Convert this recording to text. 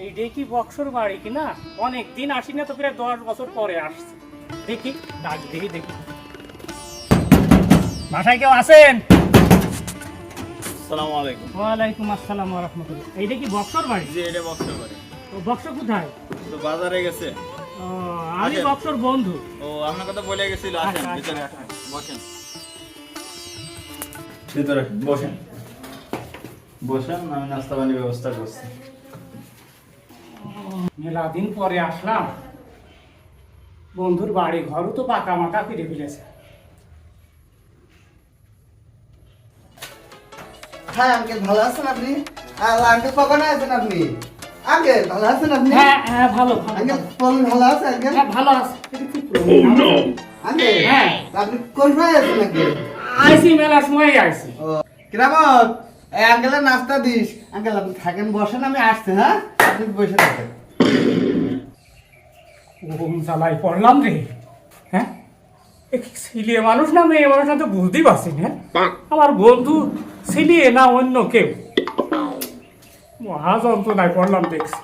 এইটাই কি বক্সর বাড়ি কিনা? অনেক দিন আসি না তো, প্রায় 10 বছর পরে আসছে। দেখি ডাক দেখি দেখি, বাসায় কেউ আছেন? আসসালামু আলাইকুম। ওয়ালাইকুম আসসালাম ওয়া রাহমাতুল্লাহ। এইটা কি বক্সর বাড়ি? জি, এটা বক্সের বাড়ি। তো বক্সর কোথায়? তো বাজারে গেছে। ও, আমি আসেন। বক্সর বন্ধু। ও, আপনার কথা বলে গেছিল। আসেন আচ্ছা, ভিতরে আচ্ছা। আসেন, বসেন। ভিতরে বসেন, বসেন, আমি নাস্তা পানির ব্যবস্থা করছি। মেলা দিন পরে আসলাম, বন্ধুর বাড়ি ঘরও তো পাকা মাকা ফিরে ফেলেছে। হ্যাঁ আঙ্কেল, ভালো আছেন আপনি? আঙ্কেল কখন আছেন আপনি? আঙ্কেল ভালো আছেন আপনি? হ্যাঁ হ্যাঁ, ভালো ভালো আঙ্কেল প্রবলেম ভালো আছে আঙ্কেল? হ্যাঁ, ভালো আছে। এটা কি problem? আঙ্কেল হ্যাঁ। আপনি কোন সময় আছেন আঙ্কেল? আইসি মেলার সময় আইসি। ও কিরামত, এই আঙ্কেলের নাস্তা দিস। আঙ্কেল আপনি থাকেন, বসেন, আমি আসছি। হ্যাঁ আপনি বসে থাকেন। ওম জ্বালাই পড়লাম রে। হ্যাঁ, এ কি ছেলে মানুষ না মেয়ে মানুষ না তো বুঝতেই পারছি না। আমার বন্ধু ছেলে না অন্য কেউ, মহা যন্ত্রণায় পড়লাম দেখছি।